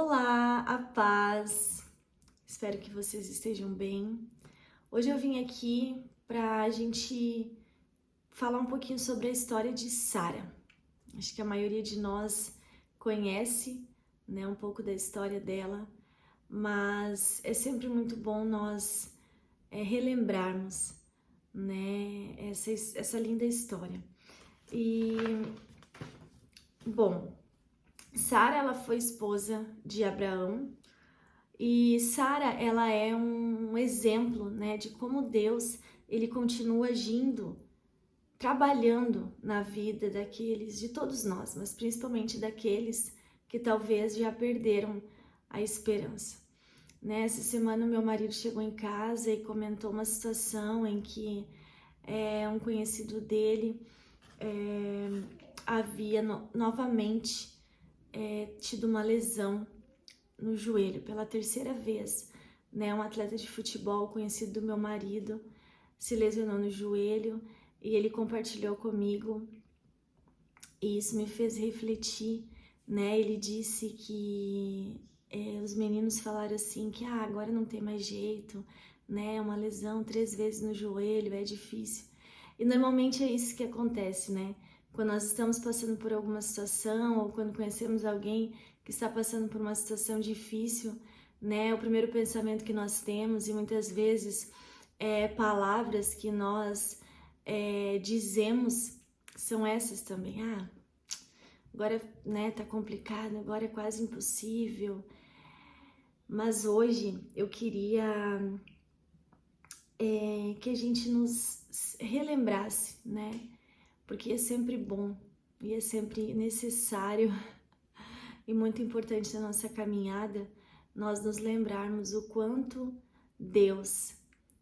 Olá, a paz! Espero que vocês estejam bem. Hoje eu vim aqui para a gente falar um pouquinho sobre a história de Sara. Acho que a maioria de nós conhece, né, um pouco da história dela, mas é sempre muito bom nós relembrarmos, né, essa linda história. E, bom, Sara, ela foi esposa de Abraão. E Sara, ela é um exemplo, né, de como Deus, ele continua agindo, trabalhando na vida daqueles, de todos nós, mas principalmente daqueles que talvez já perderam a esperança. Essa semana, meu marido chegou em casa e comentou uma situação em que um conhecido dele havia novamente tido uma lesão no joelho pela terceira vez, né? Um atleta de futebol conhecido do meu marido se lesionou no joelho e ele compartilhou comigo e isso me fez refletir, né? Ele disse que os meninos falaram assim que agora não tem mais jeito, né? Uma lesão 3 vezes no joelho é difícil. E normalmente é isso que acontece, né? Quando nós estamos passando por alguma situação ou quando conhecemos alguém que está passando por uma situação difícil, né? O primeiro pensamento que nós temos, e muitas vezes palavras que nós dizemos são essas também. Agora, né, tá complicado, agora é quase impossível. Mas hoje eu queria que a gente nos relembrasse, né? Porque é sempre bom e é sempre necessário e muito importante na nossa caminhada nós nos lembrarmos o quanto Deus,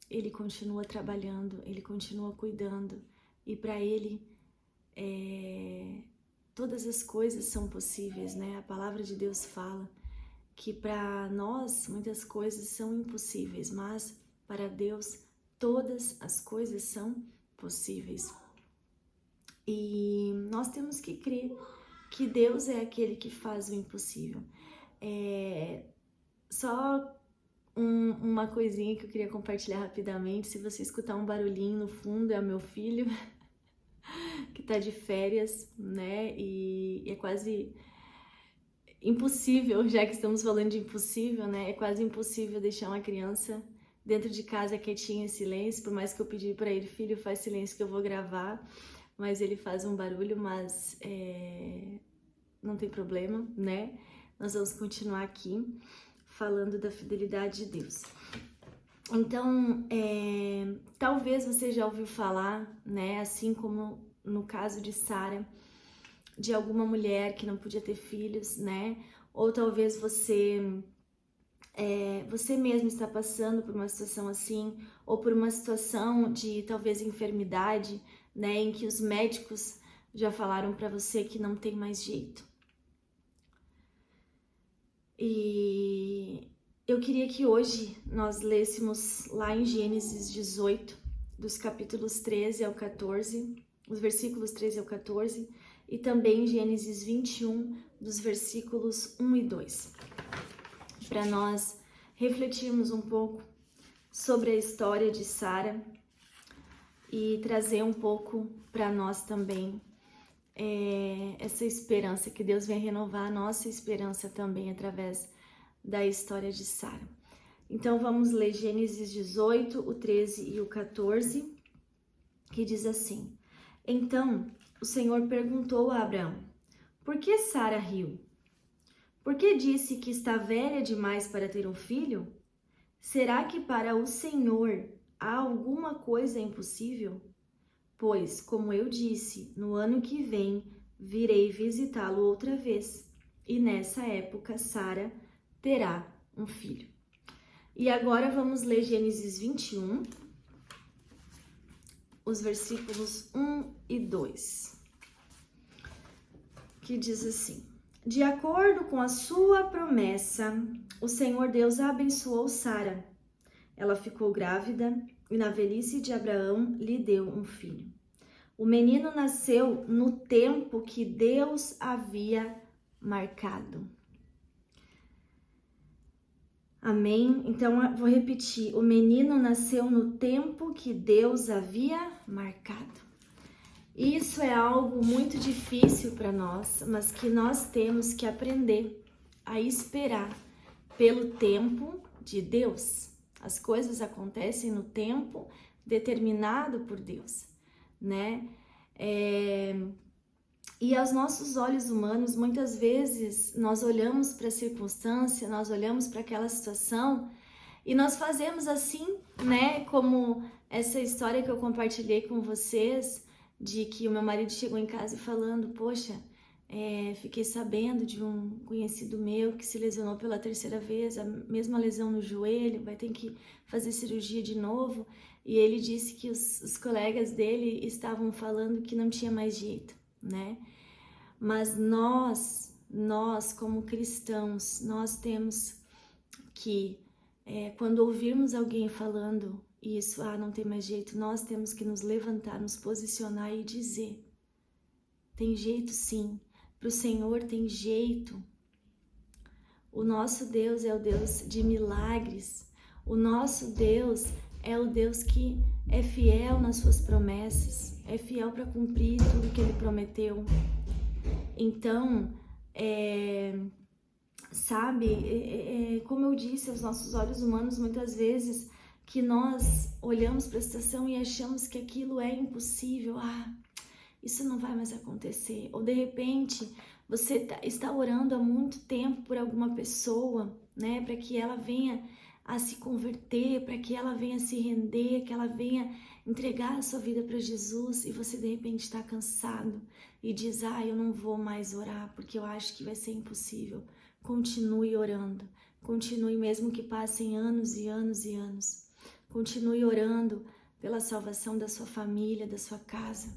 ele continua trabalhando, ele continua cuidando e para ele todas as coisas são possíveis, né? A palavra de Deus fala que para nós muitas coisas são impossíveis, mas para Deus todas as coisas são possíveis. E nós temos que crer que Deus é aquele que faz o impossível. Só uma coisinha que eu queria compartilhar rapidamente. Se você escutar um barulhinho no fundo, é o meu filho que tá de férias, né? E é quase impossível, já que estamos falando de impossível, né? É quase impossível deixar uma criança dentro de casa quietinha em silêncio, por mais que eu pedi para ele, filho, faz silêncio que eu vou gravar, mas ele faz um barulho, mas não tem problema, né? Nós vamos continuar aqui falando da fidelidade de Deus. Então, talvez você já ouviu falar, né? Assim como no caso de Sara, de alguma mulher que não podia ter filhos, né? Ou talvez você mesmo está passando por uma situação assim, ou por uma situação de talvez enfermidade, né? Em que os médicos já falaram para você que não tem mais jeito. E eu queria que hoje nós lêssemos lá em Gênesis 18, dos capítulos 13 ao 14, os versículos 13 ao 14, e também Gênesis 21, dos versículos 1 e 2, para nós refletirmos um pouco sobre a história de Sara e trazer um pouco para nós também essa esperança, que Deus venha renovar a nossa esperança também através da história de Sara. Então vamos ler Gênesis 18, o 13 e o 14, que diz assim: Então o Senhor perguntou a Abraão: Por que Sara riu? Por que disse que está velha demais para ter um filho? Será que para o Senhor há alguma coisa impossível? Pois, como eu disse, no ano que vem virei visitá-lo outra vez, e nessa época Sara terá um filho. E agora vamos ler Gênesis 21, os versículos 1 e 2, que diz assim: De acordo com a sua promessa, o Senhor Deus abençoou Sara. Ela ficou grávida e na velhice de Abraão lhe deu um filho. O menino nasceu no tempo que Deus havia marcado. Amém? Então, eu vou repetir. O menino nasceu no tempo que Deus havia marcado. Isso é algo muito difícil para nós, mas que nós temos que aprender a esperar pelo tempo de Deus. As coisas acontecem no tempo determinado por Deus, né? E aos nossos olhos humanos, muitas vezes nós olhamos para a circunstância, nós olhamos para aquela situação e nós fazemos assim, né? Como essa história que eu compartilhei com vocês, de que o meu marido chegou em casa falando, poxa, fiquei sabendo de um conhecido meu que se lesionou pela 3ª vez, a mesma lesão no joelho, vai ter que fazer cirurgia de novo. E ele disse que os colegas dele estavam falando que não tinha mais jeito, né? Mas nós como cristãos, nós temos que, quando ouvirmos alguém falando isso, não tem mais jeito, nós temos que nos levantar, nos posicionar e dizer, tem jeito sim, para o Senhor tem jeito. O nosso Deus é o Deus de milagres, o nosso Deus é o Deus que é fiel nas suas promessas, é fiel para cumprir tudo que Ele prometeu. Então, sabe, como eu disse, aos nossos olhos humanos, muitas vezes, que nós olhamos para a situação e achamos que aquilo é impossível, isso não vai mais acontecer. Ou de repente, você está orando há muito tempo por alguma pessoa, né, para que ela venha a se converter, para que ela venha se render, que ela venha entregar a sua vida para Jesus, e você de repente está cansado e diz, eu não vou mais orar porque eu acho que vai ser impossível. Continue orando, continue mesmo que passem anos e anos e anos. Continue orando pela salvação da sua família, da sua casa.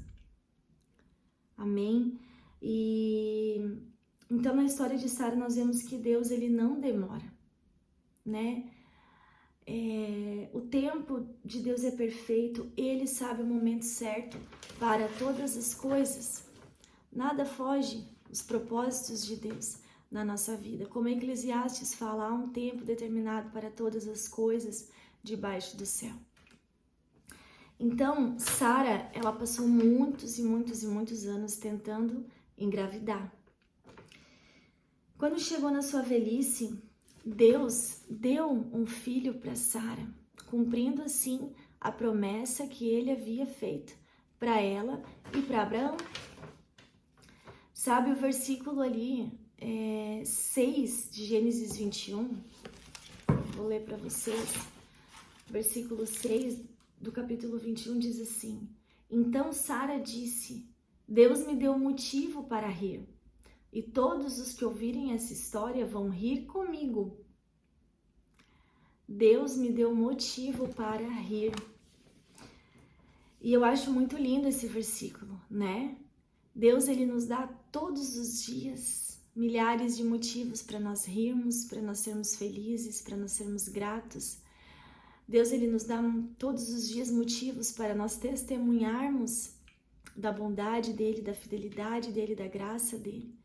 Amém? E então na história de Sara nós vemos que Deus, ele não demora, né? O tempo de Deus é perfeito, Ele sabe o momento certo para todas as coisas. Nada foge dos propósitos de Deus na nossa vida. Como Eclesiastes fala, há um tempo determinado para todas as coisas debaixo do céu. Então, Sara, ela passou muitos e muitos e muitos anos tentando engravidar. Quando chegou na sua velhice, Deus deu um filho para Sara, cumprindo assim a promessa que ele havia feito para ela e para Abraão. Sabe o versículo ali, 6 de Gênesis 21? Vou ler para vocês. Versículo 6 do capítulo 21 diz assim: Então Sara disse, Deus me deu motivo para rir. E todos os que ouvirem essa história vão rir comigo. Deus me deu motivo para rir. E eu acho muito lindo esse versículo, né? Deus, ele nos dá todos os dias milhares de motivos para nós rirmos, para nós sermos felizes, para nós sermos gratos. Deus, ele nos dá todos os dias motivos para nós testemunharmos da bondade dele, da fidelidade dele, da graça dele.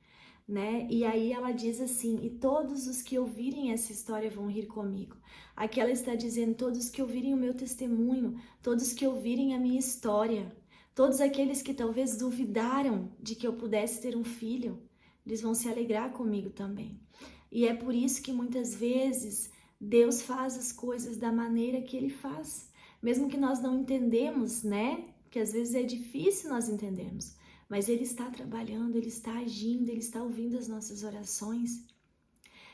Né? E aí ela diz assim, e todos os que ouvirem essa história vão rir comigo. Aqui ela está dizendo, todos que ouvirem o meu testemunho, todos que ouvirem a minha história, todos aqueles que talvez duvidaram de que eu pudesse ter um filho, eles vão se alegrar comigo também. E é por isso que muitas vezes Deus faz as coisas da maneira que Ele faz, mesmo que nós não entendemos, né? Que às vezes é difícil nós entendermos. Mas Ele está trabalhando, Ele está agindo, Ele está ouvindo as nossas orações.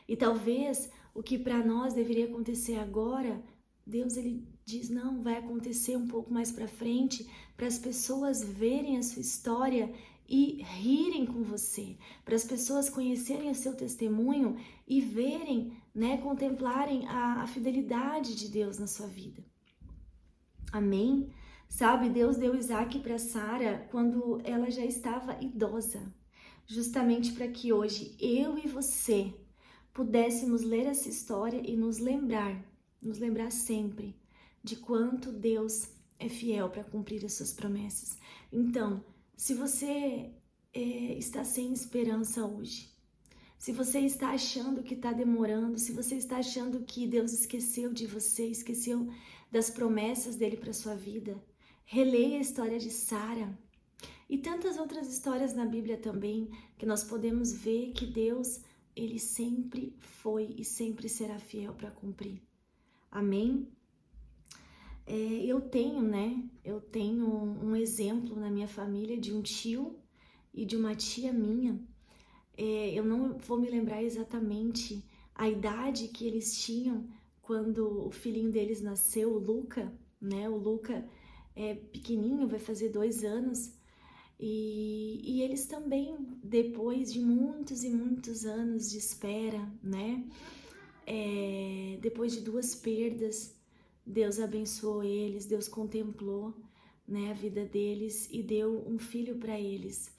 E talvez o que para nós deveria acontecer agora, Deus, Ele diz, não, vai acontecer um pouco mais para frente, para as pessoas verem a sua história e rirem com você, para as pessoas conhecerem o seu testemunho e verem, né, contemplarem a fidelidade de Deus na sua vida. Amém? Sabe, Deus deu Isaac para Sara quando ela já estava idosa, justamente para que hoje eu e você pudéssemos ler essa história e nos lembrar sempre de quanto Deus é fiel para cumprir as suas promessas. Então, se você está sem esperança hoje, Se você está achando que está demorando, se você está achando que Deus esqueceu de você, esqueceu das promessas dele para sua vida, releia a história de Sara e tantas outras histórias na Bíblia também, que nós podemos ver que Deus, ele sempre foi e sempre será fiel para cumprir. Amém? Eu tenho um exemplo na minha família de um tio e de uma tia minha. Eu não vou me lembrar exatamente a idade que eles tinham quando o filhinho deles nasceu, o Luca, né? O Luca é pequenininho, vai fazer 2 anos. E eles também, depois de muitos e muitos anos de espera, né? Depois de 2 perdas, Deus abençoou eles, Deus contemplou, né, a vida deles e deu um filho para eles.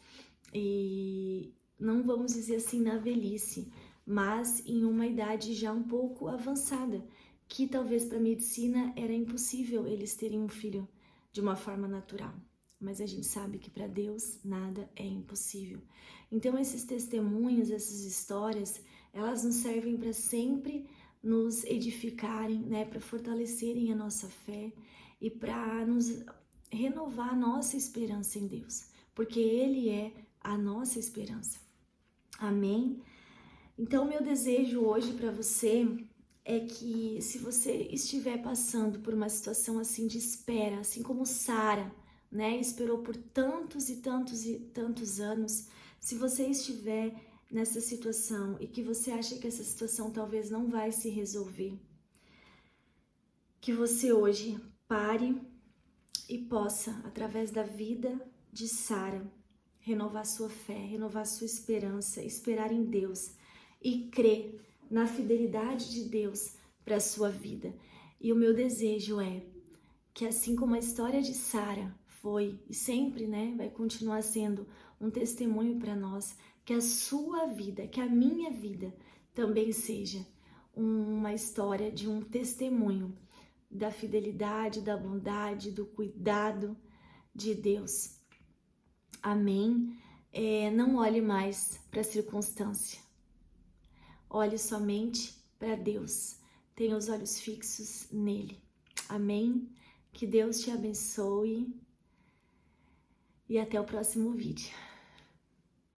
E não vamos dizer assim na velhice, mas em uma idade já um pouco avançada, que talvez para a medicina era impossível eles terem um filho de uma forma natural. Mas a gente sabe que para Deus nada é impossível. Então esses testemunhos, essas histórias, elas nos servem para sempre nos edificarem, né, para fortalecerem a nossa fé e para nos renovar a nossa esperança em Deus, porque Ele é a nossa esperança. Amém? Então, meu desejo hoje para você é que, se você estiver passando por uma situação assim de espera, assim como Sara, né, esperou por tantos e tantos e tantos anos, se você estiver nessa situação e que você acha que essa situação talvez não vai se resolver, que você hoje pare e possa, através da vida de Sara, renovar sua fé, renovar sua esperança, esperar em Deus e crer na fidelidade de Deus para a sua vida. E o meu desejo é que, assim como a história de Sara foi e sempre, né, vai continuar sendo um testemunho para nós, que a sua vida, que a minha vida também seja uma história de um testemunho da fidelidade, da bondade, do cuidado de Deus. Amém? Não olhe mais para a circunstância. Olhe somente para Deus. Tenha os olhos fixos nele. Amém? Que Deus te abençoe e até o próximo vídeo.